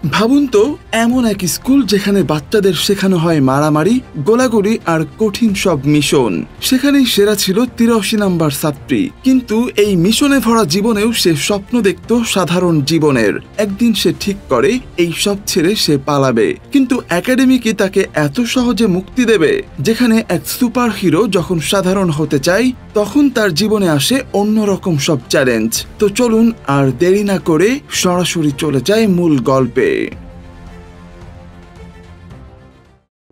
ভাবুন তো, এমন এক স্কুল যেখানে বাচ্চাদের শেখানো হয় মারামারি, গোলাগুলি আর কঠিন সব মিশন। সেখানেই সেরা ছিল ৮৩ নাম্বার ছাত্রী। কিন্তু এই মিশনে ভরা জীবনেও সে স্বপ্ন দেখত সাধারণ জীবনের। একদিন সে ঠিক করে এই সব ছেড়ে সে পালাবে। কিন্তু একাডেমি কি তাকে এত সহজে মুক্তি দেবে? যেখানে এক সুপার হিরো যখন সাধারণ হতে চায়, তখন তার জীবনে আসে অন্যরকম সব চ্যালেঞ্জ। তো চলুন আর দেরি না করে সরাসরি চলে যায় মূল গল্পে।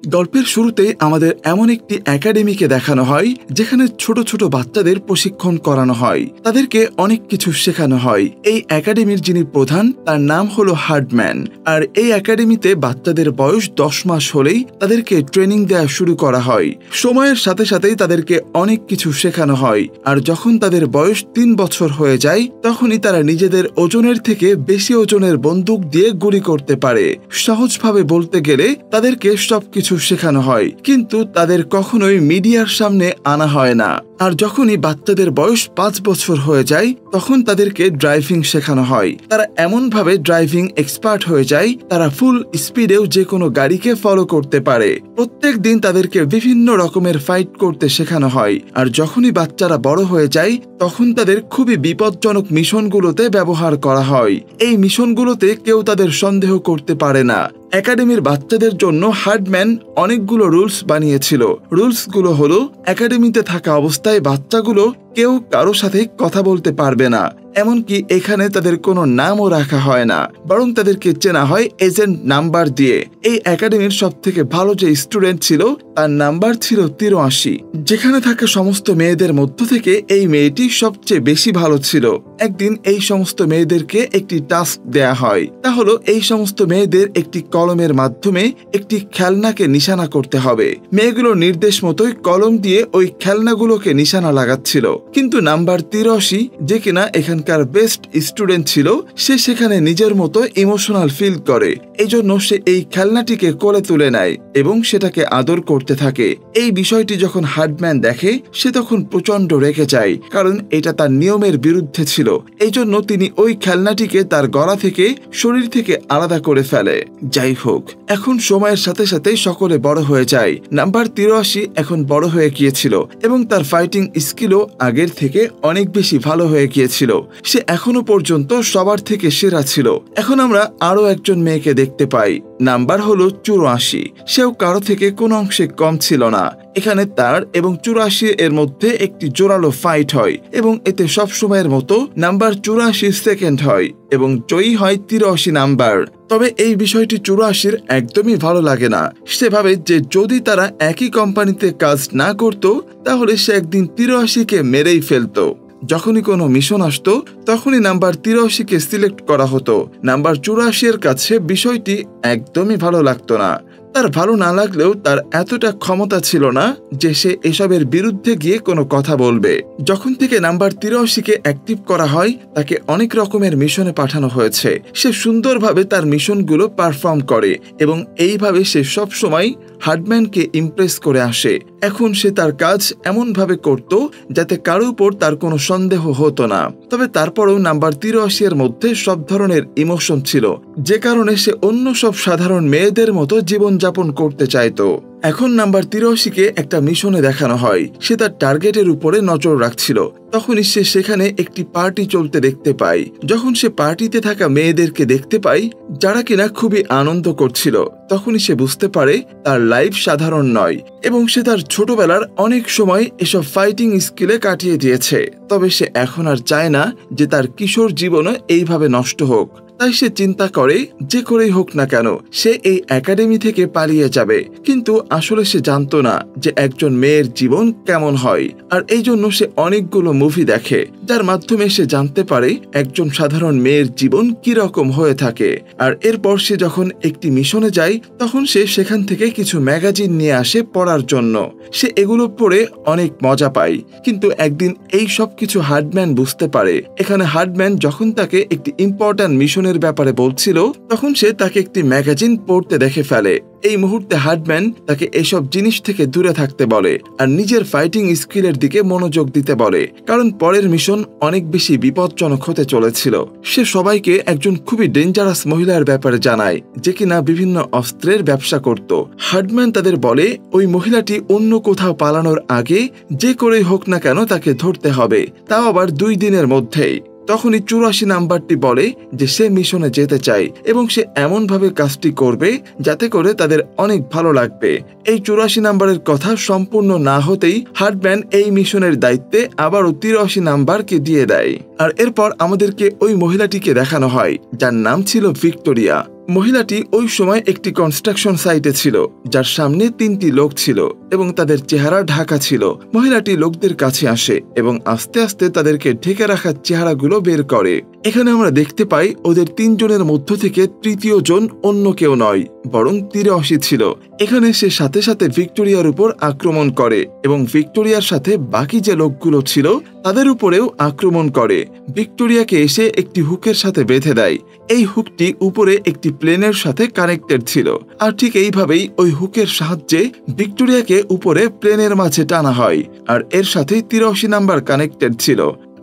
গল্পের শুরুতে আমাদের এমন একটি একাডেমিকে দেখানো হয় যেখানে ছোট ছোট বাচ্চাদের প্রশিক্ষণ করানো হয়, তাদেরকে অনেক কিছু শেখানো হয়। এই একাডেমির যিনি প্রধান, তার নাম হলো হার্ডম্যান। আর এই একাডেমিতে বাচ্চাদের বয়স 10 মাস হলেই তাদেরকে ট্রেনিং দেওয়া শুরু করা হয়। সময়ের সাথে সাথেই তাদেরকে অনেক কিছু শেখানো হয়। আর যখন তাদের বয়স 3 বছর হয়ে যায়, তখনই তারা নিজেদের ওজনের থেকে বেশি ওজনের বন্দুক দিয়ে গুলি করতে পারে। সহজভাবে বলতে গেলে তাদেরকে সবকিছু শেখানো হয়, কিন্তু তাদের কখনোই মিডিয়ার সামনে আনা হয় না। আর যখনই বাচ্চাদের বয়স 5 বছর হয়ে যায়, তখন তাদেরকে ড্রাইভিং শেখানো হয়। তারা এমনভাবে ড্রাইভিং এক্সপার্ট হয়ে যায়, তারা ফুল স্পিডেও যে কোনো গাড়িকে ফলো করতে পারে। প্রত্যেক দিন তাদেরকে বিভিন্ন রকমের ফাইট করতে শেখানো হয়। আর যখনই বাচ্চারা বড় হয়ে যায়, তখন তাদের খুবই বিপজ্জনক মিশনগুলোতে ব্যবহার করা হয়। এই মিশনগুলোতে কেউ তাদের সন্দেহ করতে পারে না। একাডেমির বাচ্চাদের জন্য হার্ডম্যান অনেকগুলো রুলস বানিয়েছিল। রুলসগুলো হলো, একাডেমিতে থাকা অবস্থায় বাচ্চাগুলো কেউ কারো সাথে কথা বলতে পারবে না। এমনকি এখানে তাদের কোনো নামও রাখা হয় না, বরং তাদেরকে চেনা হয় এজেন্ট নাম্বার দিয়ে। এই একাডেমির সব থেকে ভালো যে স্টুডেন্ট ছিল, তার নাম্বার ছিল ৮৩। যেখানে থাকা সমস্ত মেয়েদের মধ্য থেকে এই মেয়েটি সবচেয়ে বেশি ভালো ছিল। একদিন এই সমস্ত মেয়েদেরকে একটি টাস্ক দেয়া হয়, তা হলো এই সমস্ত মেয়েদের একটি কলমের মাধ্যমে একটি খেলনাকে নিশানা করতে হবে। মেয়েগুলো নির্দেশ মতোই কলম দিয়ে ওই খেলনাগুলোকে নিশানা লাগাচ্ছিল। কিন্তু নাম্বার ৮৩, যে কিনা এখানকার বেস্ট স্টুডেন্ট ছিল, সে সেখানে নিজের মতো ইমোশনাল ফিল করে। এই জন্য সে এই খেলনাটিকে কোলে তুলে নেয় এবং সেটাকে আদর করতে থাকে। এই বিষয়টি যখন হার্ডম্যান দেখে, সে তখন প্রচন্ড রেগে যায়, কারণ এটা তার নিয়মের বিরুদ্ধে ছিল। এই জন্য তিনি ওই খেলনাটিকে তার গলা থেকে, শরীর থেকে আলাদা করে ফেলে। যাই হোক, এখন সময়ের সাথে সাথে সকলে বড় হয়ে যায়। নাম্বার ৮৩ এখন বড় হয়ে গিয়েছিল এবং তার ফাইটিং স্কিলও আগের থেকে অনেক বেশি ভালো হয়ে গিয়েছিল। সে এখনো পর্যন্ত সবার থেকে সেরা ছিল। এখন আমরা আরো একজন মেয়েকে দেখতে পাই, নাম্বার হলো ৮৪। সেও কারো থেকে কোনো অংশে কম ছিল না। এখানে তার এবং ৮৪ এর মধ্যে একটি জোরালো ফাইট হয় এবং এতে সবসময়ের মতো নাম্বার ৮৪ সেকেন্ড হয় এবং জয়ী হয় ৮৩ নাম্বার। তবে এই বিষয়টি ৮৪ একদমই ভালো লাগে না। সে ভাবে যে যদি তারা একই কোম্পানিতে কাজ না করত, তাহলে সে একদিন ৮৩কে মেরেই ফেলতো। যখনই কোনো মিশন আসতো, তখনই নাম্বার ৮৩কে সিলেক্ট করা হতো। নাম্বার ৮৪ এর কাছে বিষয়টি একদমই ভালো লাগতো না। তার ভালো না লাগলেও তার এতটা ক্ষমতা ছিল না যে সে এসবের বিরুদ্ধে গিয়ে কোনো কথা বলবে। যখন থেকে নাম্বার ৮৩কে অ্যাক্টিভ করা হয়, তাকে অনেক রকমের মিশনে পাঠানো হয়েছে। সে সুন্দরভাবে তার মিশনগুলো পারফর্ম করে এবং এইভাবে সে সব সময় হার্ডম্যানকে ইমপ্রেস করে আসে। এখন সে তার কাজ এমনভাবে করত যাতে কারো উপর তার কোনো সন্দেহ হতো না। তবে তারপরেও নাম্বার ৮৩ এর মধ্যে সব ধরনের ইমোশন ছিল, যে কারণে সে অন্য সব সাধারণ মেয়েদের মতো জীবনযাপন করতে চাইতো। এখন নাম্বার ৮৩কে একটা মিশনে দেখানো হয়। সে তার টার্গেটের উপরে নজর রাখছিল। তখনই সে সেখানে একটি পার্টি চলতে দেখতে পায়। যখন সে পার্টিতে থাকা মেয়েদেরকে দেখতে পায় যারা কিনা খুবই আনন্দ করছিল, তখনই সে বুঝতে পারে তার লাইফ সাধারণ নয় এবং সে তার ছোটবেলার অনেক সময় এসব ফাইটিং স্কিলে কাটিয়ে দিয়েছে। তবে সে এখন আর চায় না যে তার কিশোর জীবনও এইভাবে নষ্ট হোক। তাই সে চিন্তা করে যে করেই হোক না কেন সে এই একাডেমি থেকে পালিয়ে যাবে। কিন্তু আসলে সে জানতো না যে একজন মেয়ের জীবন কেমন হয়। আর এই জন্য সে অনেকগুলো মুভি দেখে, যার মাধ্যমে সে জানতে পারে একজন সাধারণ মেয়ের জীবন কি রকম হয়ে থাকে। আর এরপর সে যখন একটি মিশনে যায়, তখন সে সেখান থেকে কিছু ম্যাগাজিন নিয়ে আসে পড়ার জন্য। সে এগুলো পড়ে অনেক মজা পায়। কিন্তু একদিন এই সব কিছু হার্ডম্যান বুঝতে পারে। এখানে হার্ডম্যান যখন তাকে একটি ইম্পর্ট্যান্ট মিশনে মিশনের ব্যাপারে বলছিল তখন সে তাকে একটি ম্যাগাজিন পড়তে দেখে ফেলে। এই মুহূর্তে হার্ডম্যান তাকে এসব জিনিস থেকে দূরে থাকতে বলে আর নিজের ফাইটিং স্কিলের দিকে মনোযোগ দিতে বলে, কারণ পরের মিশন অনেক বেশি বিপজ্জনক হতে চলেছিল। সে সবাইকে একজন খুবই ডেঞ্জারাস মহিলার ব্যাপারে জানায় যে কিনা বিভিন্ন অস্ত্রের ব্যবসা করত। হার্ডম্যান তাদের বলে ওই মহিলাটি অন্য কোথাও পালানোর আগে যে করেই হোক না কেন তাকে ধরতে হবে, তাও আবার 2 দিনের মধ্যেই। তখনই 84 নাম্বারটি বলে যে সে মিশনে যেতে চায় এবং সে এমনভাবে কাজটি করবে যাতে করে তাদের অনেক ভালো লাগবে। এই 84 নাম্বারের কথা সম্পূর্ণ না হতেই হার্ডম্যান এই মিশনের দায়িত্বে আবারও 83 নাম্বারকে দিয়ে দেয়। আর এরপর আমাদেরকে ওই মহিলাটিকে দেখানো হয় যার নাম ছিল ভিক্টোরিয়া। মহিলাটি ওই সময় একটি কনস্ট্রাকশন সাইটে ছিল যার সামনে 3টি লোক ছিল এবং তাদের চেহারা ঢাকা ছিল। মহিলাটি লোকদের কাছে আসে এবং আস্তে আস্তে তাদেরকে ঢেকে রাখা চেহারাগুলো বের করে। এখানে আমরা দেখতে পাই ওদের 3 জনের মধ্য থেকে তৃতীয় জন অন্য কেউ নয় বরং 83 ছিল। এখানে সে সাথে সাথে ভিক্টোরিয়ার উপর আক্রমণ করে এবং ভিক্টোরিয়ার সাথে বাকি যে লোকগুলো ছিল তাদের উপরেও আক্রমণ করে। ভিক্টোরিয়াকে এসে একটি হুকের সাথে বেঁধে দেয়। এই হুকটি উপরে একটি প্লেনের সাথে কানেক্টেড ছিল আর ঠিক এইভাবেই ওই হুকের সাহায্যে ভিক্টোরিয়াকে উপরে প্লেনের মাঝে টানা হয় আর এর সাথে 83 নাম্বার কানেক্টেড ছিল।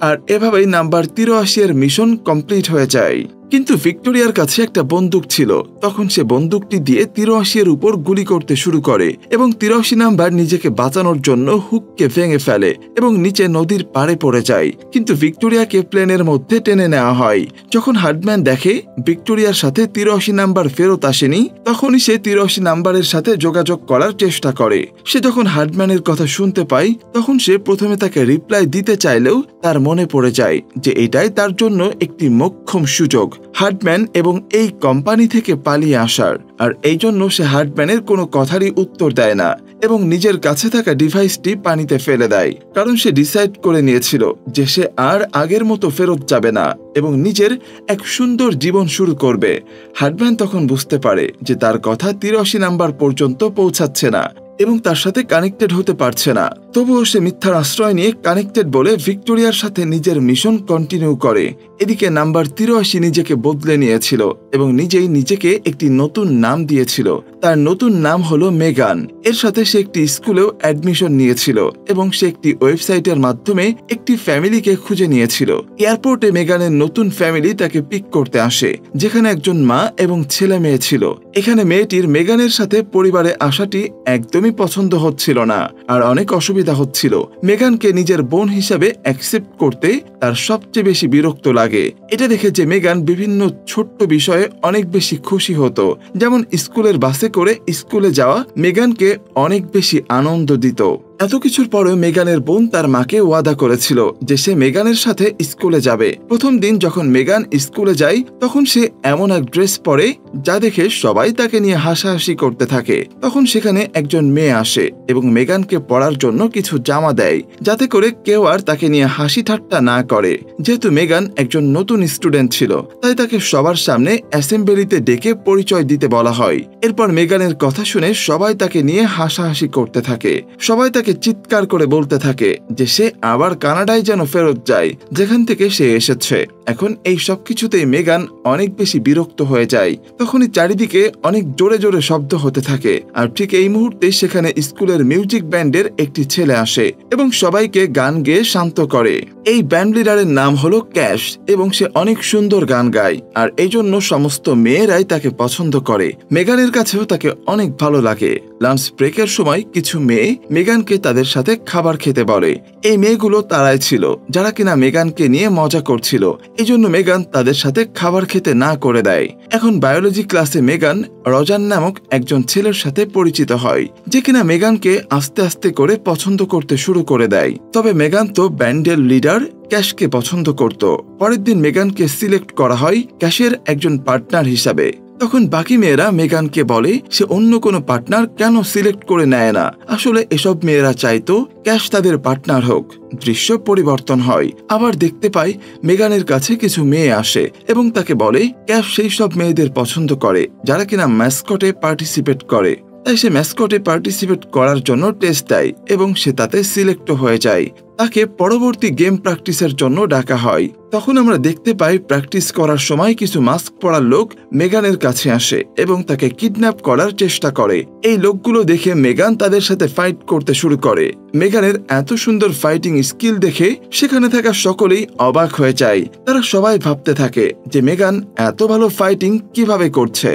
আর এভাবেই নাম্বার 83 এর মিশন কমপ্লিট হয়ে যায়। কিন্তু ভিক্টোরিয়ার কাছে একটা বন্দুক ছিল। তখন সে বন্দুকটি দিয়ে 83 এর উপর গুলি করতে শুরু করে এবং 83 নাম্বার নিজেকে বাঁচানোর জন্য হুককে ভেঙে ফেলে এবং নিচে নদীর পাড়ে পড়ে যায়। কিন্তু ভিক্টোরিয়াকে প্লেনের মধ্যে টেনে নেওয়া হয়। যখন হার্ডম্যান দেখে ভিক্টোরিয়ার সাথে 83 নাম্বার ফেরত আসেনি, তখনই সে 83 নাম্বারের সাথে যোগাযোগ করার চেষ্টা করে। সে যখন হার্ডম্যানের কথা শুনতে পায় তখন সে প্রথমে তাকে রিপ্লাই দিতে চাইলেও তার মনে পড়ে যায় যে এটাই তার জন্য একটি মোক্ষম সুযোগ হার্ডম্যান এবং এই কোম্পানি থেকে পালিয়ে আসার। আর এই জন্য সে হার্ডম্যানের কোনো কথারই উত্তর দেয় না এবং নিজের কাছে থাকা ডিভাইসটি পানিতে ফেলে দেয়, কারণ সে ডিসাইড করে নিয়েছিল যে সে আর আগের মতো ফেরত যাবে না এবং নিজের এক সুন্দর জীবন শুরু করবে। হার্ডম্যান তখন বুঝতে পারে যে তার কথা 83 নাম্বার পর্যন্ত পৌঁছাচ্ছে না এবং তার সাথে কানেক্টেড হতে পারছে না। তবুও সে মিথ্যার আশ্রয় নিয়ে কানেক্টেড বলে ভিক্টোরিয়ার সাথে নিজের মিশন কন্টিনিউ করে। এদিকে নাম্বার 83 নিজেকে বদলে নিয়েছিল এবং নিজেই নিজেকে একটি নতুন নাম দিয়েছিল। তার নতুন নাম হলো মেগান। এর সাথে সে একটি স্কুলেও অ্যাডমিশন নিয়েছিল এবং সে একটি ওয়েবসাইটের মাধ্যমে একটি ফ্যামিলিকে খুঁজে নিয়েছিল। এয়ারপোর্টে মেগানের নতুন ফ্যামিলি তাকে পিক করতে আসে, যেখানে একজন মা এবং ছেলে মেয়ে ছিল। এখানে মেয়েটির মেগানের সাথে পরিবারে আসাটি একদমই পছন্দ হচ্ছিল না আর অনেক অসুবিধা হচ্ছিল। মেগানকে নিজের বোন হিসাবে অ্যাকসেপ্ট করতে তার সবচেয়ে বেশি বিরক্ত লাগে। এটা দেখে যে মেগান বিভিন্ন ছোট্ট বিষয়ে অনেক বেশি খুশি হতো, যেমন স্কুলের বাসে করে স্কুলে যাওয়া মেগানকে অনেক বেশি আনন্দ দিত। এত কিছুর পরেও মেগানের বোন তার মাকে ওয়াদা করেছিল যে সে মেগানের সাথে স্কুলে যাবে। প্রথম দিন যখন মেগান স্কুলে যায় তখন সে এমন এক ড্রেস পরে যা দেখে সবাই তাকে নিয়ে হাসাহাসি করতে থাকে। তখন সেখানে একজন মেয়ে আসে এবং মেগানকে পরার জন্য কিছু জামা দেয় যাতে করে কেউ আর তাকে নিয়ে হাসি ঠাট্টা না করে। যেহেতু মেগান একজন নতুন স্টুডেন্ট ছিল তাই তাকে সবার সামনে অ্যাসেম্বলিতে ডেকে পরিচয় দিতে বলা হয়। এরপর মেগানের কথা শুনে সবাই তাকে নিয়ে হাসাহাসি করতে থাকে। সবাই তাকে চিৎকার করে বলতে থাকে যে সে আবার কানাডায় যেন ফেরত যায় যেখান থেকে সে এসেছে। এখন এই সব কিছুতেই মেগান অনেক বেশি বিরক্ত হয়ে যায়। তখনই চারিদিকে অনেক জোরে জোরে শব্দ হতে থাকে আর ঠিক এই মুহূর্তে সেখানে স্কুলের মিউজিক ব্যান্ডের একটি ছেলে আসে এবং সবাইকে গান গেয়ে শান্ত করে। এই ব্যান্ড লিডারের নাম হলো ক্যাশ এবং সে অনেক সুন্দর গান গায় আর এই জন্য সমস্ত মেয়েরাই তাকে পছন্দ করে। মেগানের কাছেও তাকে অনেক ভালো লাগে। লাঞ্চ ব্রেকের সময় কিছু মেয়ে মেগানকে তাদের সাথে খাবার খেতে বলে। এই মেয়েগুলো তারাই ছিল যারা কিনা মেগানকে নিয়ে মজা করছিল। এই জন্য মেগান তাদের সাথে খাবার খেতে না করে দেয়। এখন বায়োলজি ক্লাসে মেগান রজান নামক একজন ছেলের সাথে পরিচিত হয় যে কিনা মেগানকে আস্তে আস্তে করে পছন্দ করতে শুরু করে দেয়। তবে মেগান তো ব্যান্ডের লিডার ক্যাশকে পছন্দ করত। পরের দিন মেগানকে সিলেক্ট করা হয় ক্যাশের একজন পার্টনার হিসাবে। তখন বাকি মেয়েরা মেগানকে বলে সে অন্য কোনো পার্টনার কেন সিলেক্ট করে নেয় না। আসলে এসব মেয়েরা চাইতো ক্যাশ তাদের পার্টনার হোক। দৃশ্য পরিবর্তন হয়। আবার দেখতে পাই মেগানের কাছে কিছু মেয়ে আসে এবং তাকে বলে ক্যাশ সেই সব মেয়েদের পছন্দ করে যারা কিনা ম্যাসকটে পার্টিসিপেট করে। তাই সে ম্যাসকটে পার্টিসিপেট করার জন্য টেস্ট দেয় এবং সে তাতে সিলেক্টও হয়ে যায়। তাকে পরবর্তী গেম প্র্যাকটিসের জন্য ডাকা হয়। তখন আমরা দেখতে পাই প্র্যাকটিস করার সময় কিছু মাস্ক পরা লোক মেগানের কাছে আসে এবং তাকে কিডন্যাপ করার চেষ্টা করে। এই লোকগুলো দেখে মেগান তাদের সাথে ফাইট করতে শুরু করে। মেগানের এত সুন্দর ফাইটিং স্কিল দেখে সেখানে থাকা সকলেই অবাক হয়ে যায়। তারা সবাই ভাবতে থাকে যে মেগান এত ভালো ফাইটিং কিভাবে করছে।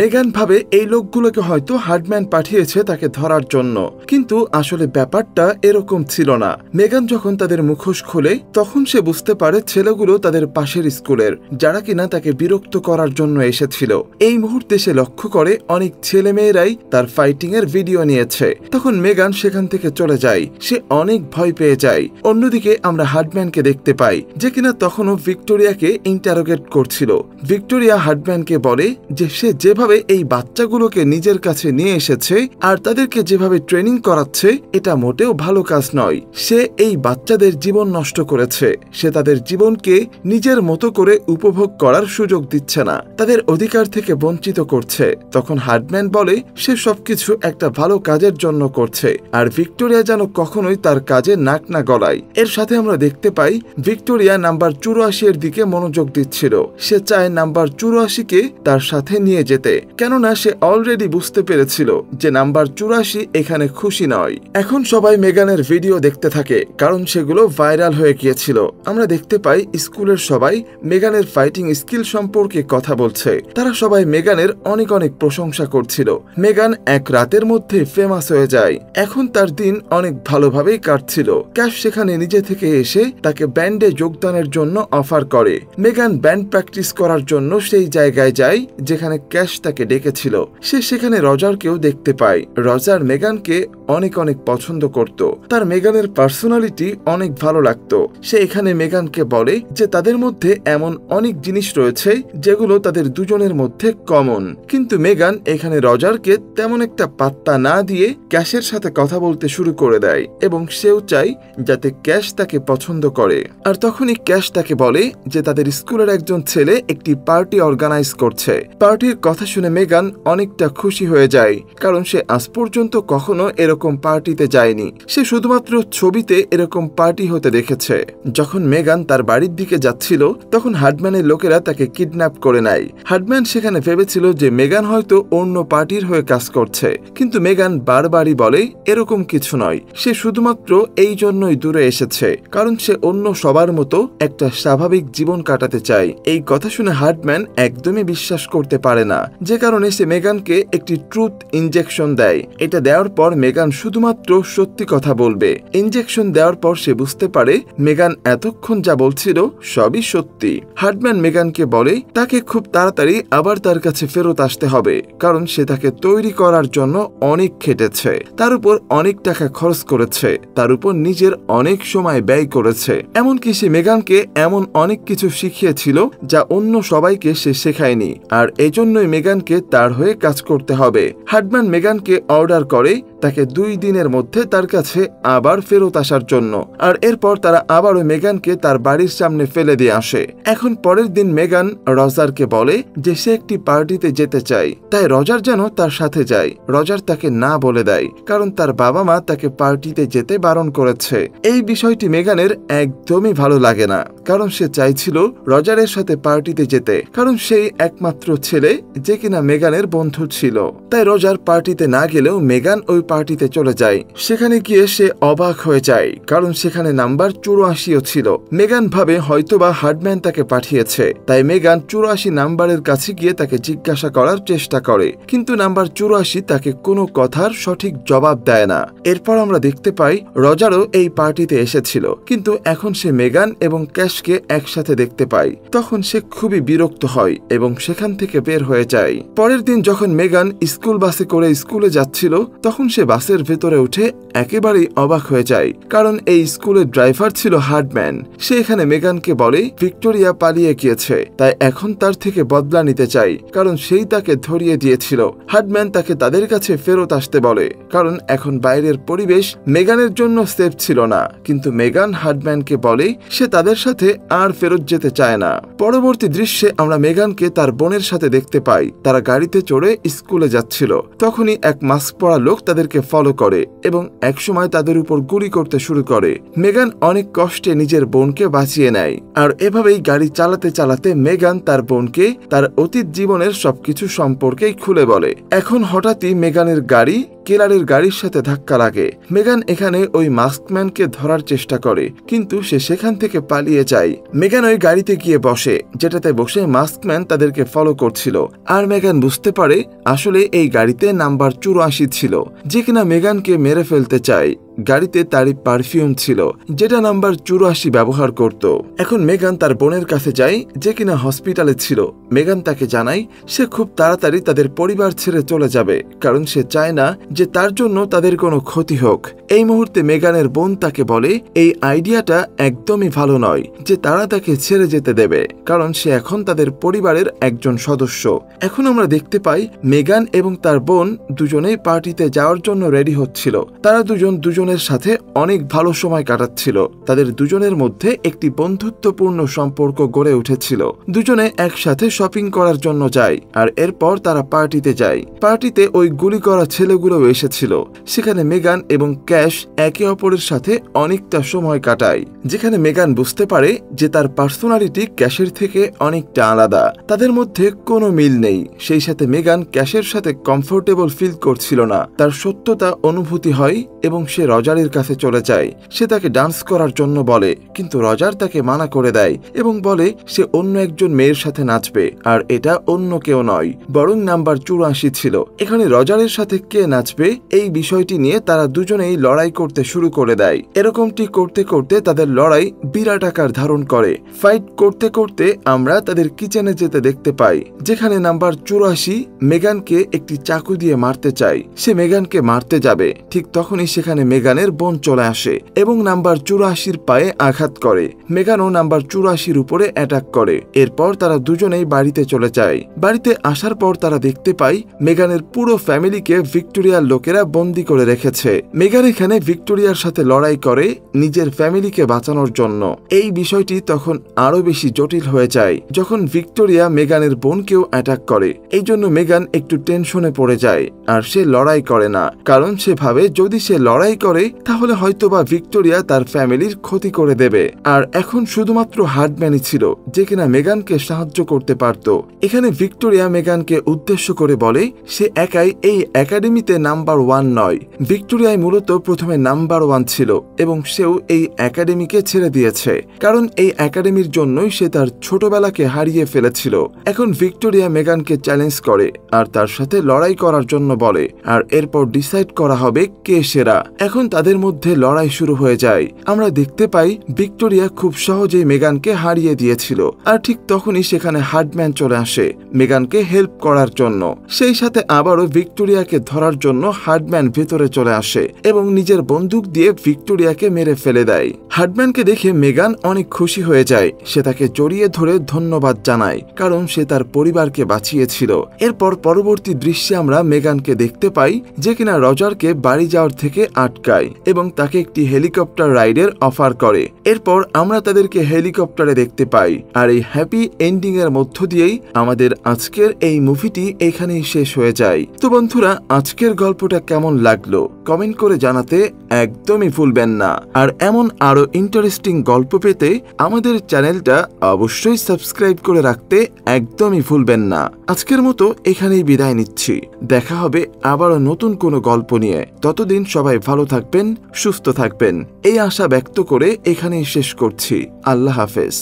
মেগান ভাবে এই লোকগুলোকে হয়তো হার্ডম্যান পাঠিয়েছে তাকে ধরার জন্য, কিন্তু আসলে ব্যাপারটা এরকম ছিল না। মেগান যখন তাদের মুখোশ খোলে তখন সে বুঝতে পারে ছেলেগুলো তাদের পাশের স্কুলের, যারা কিনা তাকে বিরক্ত করার জন্য এসেছিল। এই মুহূর্তে সে লক্ষ্য করে অনেক ছেলে মেয়েরাই তার ফাইটিং এর ভিডিও নিয়েছে। তখন মেগান সেখান থেকে চলে যায়। সে অনেক ভয় পেয়ে যায়। অন্যদিকে আমরা হার্ডম্যানকে দেখতে পাই, যে কিনা তখনও ভিক্টোরিয়াকে ইন্টারোগেট করছিল। ভিক্টোরিয়া হার্ডম্যানকে বলে যে সে যেভাবে এই বাচ্চাগুলোকে নিজের কাছে নিয়ে এসেছে আর তাদেরকে যেভাবে ট্রেনিং করাচ্ছে এটা মোটেও ভালো কাজ নয়। সে এই বাচ্চাদের জীবন নষ্ট করেছে। সে তাদের জীবনকে নিজের মতো করে উপভোগ করার সুযোগ দিচ্ছে না, তাদের অধিকার থেকে বঞ্চিত করছে। তখন হার্ডম্যান বলে সে সবকিছু একটা ভালো কাজের জন্য করছে আর ভিক্টোরিয়া যেন কখনোই তার কাজে নাক না গলায়। এর সাথে আমরা দেখতে পাই ভিক্টোরিয়া নাম্বার 84 এর দিকে মনোযোগ দিচ্ছিল। সে চায় নাম্বার 84কে তার সাথে নিয়ে যেতে, কেননা সে অলরেডি বুঝতে পেরেছিল যে নাম্বার 84 এখানে খুশি নয়। এখন সবাই মেগানের ভিডিও দেখতে থাকে কারণ সেগুলো ভাইরাল হয়ে গিয়েছিল। আমরা দেখতে পাই স্কুলের সবাই মেগানের ফাইটিং স্কিল সম্পর্কে কথা বলছে। তারা সবাই মেগানের অনেক অনেক প্রশংসা করছিল। মেগান এক রাতের মধ্যে ফেমাস হয়ে যায়। এখন তার দিন অনেক ভালোভাবেই কাটছিল। ক্যাশ সেখানে নিজে থেকে এসে তাকে ব্যান্ডে যোগদানের জন্য অফার করে। মেগান ব্যান্ড প্র্যাকটিস করার জন্য সেই জায়গায় যায় যেখানে ক্যাশ তাকে ডেকেছিল। সে সেখানে রজারকেও দেখতে পায়। রজার মেগানকে অনেক অনেক পছন্দ করত। তার মেগানের পার্সোনালিটি অনেক ভালো লাগতো। সে এখানে মেগানকে বলে যে তাদের মধ্যে এমন অনেক জিনিস রয়েছে যেগুলো তাদের দুজনের মধ্যে কমন, কিন্তু মেগান এখানে রজারকে তেমন একটা পাত্তা না দিয়ে ক্যাশের সাথে কথা বলতে শুরু করে দেয় এবং সেও চায় যাতে ক্যাশ তাকে পছন্দ করে। আর তখনই ক্যাশ তাকে বলে যে তাদের স্কুলের একজন ছেলে একটি পার্টি অর্গানাইজ করছে। পার্টির কথা শুনে মেগান অনেকটা খুশি হয়ে যায়, কারণ সে আজ পর্যন্ত কখনো এরকম পার্টিতে যায়নি। সে শুধুমাত্র ছবিতে এরকম পার্টি হতে দেখেছে। যখন মেগান তার বাড়ির দিকে যাচ্ছিল তখন হার্ডম্যানের লোকেরা তাকে কিডন্যাপ করে নেয়। হার্ডম্যান সেখানে ভেবেছিল যে মেগান হয়তো অন্য পার্টির হয়ে কাজ করছে, কিন্তু মেগান বারবারই বলে এরকম কিছু নয়। সে শুধুমাত্র এই জন্যই দূরে এসেছে কারণ সে অন্য সবার মতো একটা স্বাভাবিক জীবন কাটাতে চায়। এই কথা শুনে হার্ডম্যান একদমই বিশ্বাস করতে পারে না, যে কারণে সে মেগানকে একটি ট্রুথ ইনজেকশন দেয়। এটা দেওয়ার পর মেগান শুধুমাত্র সত্যি কথা বলবে। ইনজেকশন দেওয়ার পর সে বুঝতে পারে মেগান এতক্ষণ যা বলছিল সবই সত্যি। হার্ডম্যান মেগানকে বলে তাকে খুব তাড়াতাড়ি আবার তার কাছে ফেরত আসতে হবে, কারণ সে তাকে তৈরি করার জন্য অনেক খেটেছে, তার উপর অনেক টাকা খরচ করেছে, তার উপর নিজের অনেক সময় ব্যয় করেছে। এমনকি সে মেগানকে এমন অনেক কিছু শিখিয়েছিল যা অন্য সবাইকে সে শেখায়নি, আর এজন্যই মেগানকে তার হয়ে কাজ করতে হবে। হার্ডম্যান মেগানকে অর্ডার করে তাকে 2 দিনের মধ্যে তার কাছে আবার ফেরত আসার জন্য, আর এরপর তারা আবারও মেগানকে তার বাড়ির সামনে ফেলে দিয়ে আসে। এখন পরের দিন মেগান রজারকে বলে যে সে একটি পার্টিতে যেতে চায়, তাই রজার যেন তার সাথে যায়। রজার তাকে না বলে দেয় কারণ তার বাবা মা তাকে পার্টিতে যেতে বারণ করেছে। এই বিষয়টি মেগানের একদমই ভালো লাগে না, কারণ সে চাইছিল রজারের সাথে পার্টিতে যেতে, কারণ সেই একমাত্র ছেলে যে কিনা মেগানের বন্ধু ছিল। তাই রজার পার্টিতে না গেলেও মেগান ওই পার্টিতে চলে যায়। সেখানে গিয়ে সে অবাক হয়ে যায়, কারণ সেখানে নাম্বার 84ও ছিল। মেগান ভাবে হয়তোবা হার্ডম্যান তাকে পাঠিয়েছে, তাই মেগান 84 নাম্বারের কাছে গিয়ে তাকে জিজ্ঞাসা করার চেষ্টা করে, কিন্তু নাম্বার 84 তাকে কোনো কথার সঠিক জবাব দেয় না। এরপর আমরা দেখতে পাই রজারও এই পার্টিতে এসেছিল, কিন্তু এখন সে মেগান এবং ক্যাশকে একসাথে দেখতে পায়। তখন সে খুবই বিরক্ত হয় এবং সেখান থেকে বের হয়ে যায়। পরের দিন যখন মেগান স্কুল বাসে করে স্কুলে যাচ্ছিল তখন সে সে বাসের ভেতরে উঠে একেবারেই অবাক হয়ে যায়, কারণ এই স্কুলের ড্রাইভার ছিল হার্ডম্যান। সে এখানে মেগানকে বলে ভিক্টোরিয়া পালিয়ে গিয়েছে, তাই এখন তার থেকে বদলা নিতে চাই, কারণ সেই তাকে ধরিয়ে দিয়েছিল। হার্ডম্যান তাকে তাদের কাছে ফেরত আসতে বলে, কারণ এখন বাইরের পরিবেশ মেগানের জন্য সেফ ছিল না। কিন্তু মেগান হার্ডম্যানকে বলে সে তাদের সাথে আর ফেরত যেতে চায় না। পরবর্তী দৃশ্যে আমরা মেগানকে তার বোনের সাথে দেখতে পাই। তারা গাড়িতে চড়ে স্কুলে যাচ্ছিল। তখনই এক মাস্ক পরা লোক তাদেরকে ফলো করে এবং একসময় তাদের উপর গুলি করতে শুরু করে। মেগান অনেক কষ্টে নিজের বোনকে বাঁচিয়ে নেয়। আর এভাবেই গাড়ি চালাতে চালাতে মেগান তার বোনকে তার অতীত জীবনের সবকিছু সম্পর্কেই খুলে বলে। এখন হঠাৎই মেগানের গাড়ি কেলারের গাড়ির সাথে ধাক্কা লাগে। মেগান এখানে ওই মাস্কম্যানকে ধরার চেষ্টা করে, কিন্তু সে সেখান থেকে পালিয়ে যায়। মেগান ওই গাড়িতে গিয়ে বসে, যেটাতে বসে মাস্কম্যান তাদেরকে ফলো করছিল। আর মেগান বুঝতে পারে আসলে এই গাড়িতে নাম্বার 84 ছিল, যে কিনা মেগানকে মেরে ফেলতে চায়। গাড়িতে তারই পারফিউম ছিল, যেটা নাম্বার 84 ব্যবহার করত। এখন মেগান তার বোনের কাছে যায়, যে কিনা হসপিটালে ছিল। মেগান তাকে জানায় সে খুব তাড়াতাড়ি তাদের পরিবার ছেড়ে চলে যাবে, কারণ সে চায় না যে তার জন্য তাদের কোনো ক্ষতি হোক। এই মুহূর্তে মেগানের বোন তাকে বলে এই আইডিয়াটা একদমই ভালো নয় যে তারা তাকে ছেড়ে যেতে দেবে, কারণ সে এখন তাদের পরিবারের একজন সদস্য। এখন আমরা দেখতে পাই মেগান এবং তার বোন দুজনেই পার্টিতে যাওয়ার জন্য রেডি হচ্ছিল। তারা দুজনের সাথে অনেক ভালো সময় কাটাচ্ছিল। তাদের দুজনের মধ্যে একটি বন্ধুত্বপূর্ণ সম্পর্ক গড়ে উঠেছিল। দুজনে একসাথে শপিং করার জন্য যায়, আর এরপর তারা পার্টিতে যায়। পার্টিতে ওই গুলি করা ছেলেগুলো এসেছিল। সেখানে মেগান এবং ক্যাশ একে অপরের সাথে অনেকটা সময় কাটায়, যেখানে মেগান বুঝতে পারে যে তার পার্সোনালিটি ক্যাশের থেকে অনেকটা আলাদা। তাদের মধ্যে কোনো মিল নেই। সেই সাথে মেগান ক্যাশের সাথে কমফোর্টেবল ফিল করছিল না। তার সত্যতা অনুভূতি হয় এবং সে রজারের কাছে চলে যায়। সে তাকে ডান্স করার জন্য বলে, কিন্তু রজার তাকে মানা করে দেয় এবং বলে সে অন্য একজন মেয়ের সাথে নাচবে, আর এটা অন্য কেউ নয়, বরং নাম্বার 84 ছিল। এখানে রজারের সাথে কে নাচবে এই বিষয়টি নিয়ে তারা দুজনেই লড়াই করতে শুরু করে দেয়। এরকমটি করতে করতে তাদের লড়াই বিরাট আকার ধারণ করে। ফাইট করতে করতে আমরা তাদের কিচেনে যেতে দেখতে পাই, যেখানে নাম্বার 84 মেগানকে একটি চাকু দিয়ে মারতে চায়। সে মেগানকে মারতে যাবে, ঠিক তখনই সেখানে মেগানের বোন চলে আসে এবং নাম্বার 84 পায়ে আঘাত করে। মেগানও নাম্বার 84 উপরে অ্যাটাক করে। এরপর তারা দুজনেই বাড়িতে চলে যায়। বাড়িতে আসার পর তারা দেখতে পায় মেগানের পুরো ফ্যামিলিকে ভিক্টোরিয়ার লোকেরা বন্দী করে রেখেছে। মেগান এখানে ভিক্টোরিয়ার সাথে লড়াই করে নিজের ফ্যামিলিকে বাঁচানোর জন্য। এই বিষয়টি তখন আরো বেশি জটিল হয়ে যায় যখন ভিক্টোরিয়া মেগানের বোনকেও অ্যাটাক করে। এই জন্য মেগান একটু টেনশনে পড়ে যায়, আর সে লড়াই করে না, কারণ সে ভাবে যদি সে লড়াই করে তাহলে হয়তোবা ভিক্টোরিয়া তার ফ্যামিলির ক্ষতি করে দেবে। আর এখন শুধুমাত্র হার্ডম্যানই ছিল যে কিনা মেগানকে সাহায্য করতে পারত। এখানে ভিক্টোরিয়া মেগানকে উদ্দেশ্য করে বলে সে একাই এই একাডেমিতে নাম্বার 1 নয়। ভিক্টোরিয়ায় মূলত প্রথমে নাম্বার 1 ছিল এবং সেও এই একাডেমিকে ছেড়ে দিয়েছে, কারণ এই একাডেমির জন্যই সে তার ছোটবেলাকে হারিয়ে ফেলেছিল। এখন ভিক্টোরিয়া মেগানকে চ্যালেঞ্জ করে আর তার সাথে লড়াই করার জন্য বলে, আর এরপর ডিসাইড করা হবে কে সেরা। এখন তাদের মধ্যে লড়াই শুরু হয়ে যায়। আমরা দেখতে পাই ভিক্টোরিয়া খুব সহজেই মেগানকে হারিয়ে দিয়েছিল, আর ঠিক তখনই সেখানে হার্ডম্যান চলে আসে মেগানকে হেল্প করার জন্য। সেই সাথে আবারও ভিক্টোরিয়াকে ধরার জন্য হার্ডম্যান ভেতরে চলে আসে এবং নিজের বন্দুক দিয়ে ভিক্টোরিয়াকে মেরে ফেলে দেয়। হার্ডম্যানকে দেখে মেগান অনেক খুশি হয়ে যায়। সে তাকে জড়িয়ে ধরে ধন্যবাদ জানায়, কারণ সে তার পরিবারকে বাঁচিয়েছিল। এরপর পরবর্তী দৃশ্যে আমরা মেগানকে দেখতে পাই যে কিনা রজারকে বাড়ি যাওয়ার থেকে আটকায় এবং তাকে একটি হেলিকপ্টার রাইডের অফার করে। এরপর আমরা তাদেরকে হেলিকপ্টারে দেখতে পাই। আর এই হ্যাপি এন্ডিং এর মধ্য দিয়েই আমাদের আজকের এই মুভিটি এখানেই শেষ হয়ে যায়। তো বন্ধুরা, আজকের গল্পটা কেমন লাগলো কমেন্ট করে জানাতে একদমই ভুলবেন না। আর এমন আরো ইন্টারেস্টিং গল্প পেতে আমাদের চ্যানেলটা অবশ্যই সাবস্ক্রাইব করে রাখতে একদমই ভুলবেন না। আজকের মতো এখানেই বিদায় নিচ্ছি। দেখা হবে আবারও নতুন কোনো গল্প নিয়ে। ততদিন সবাই ভালো থাকবেন, সুস্থ থাকবেন এই আশা ব্যক্ত করে এখানেই শেষ করছি। আল্লাহ হাফেজ।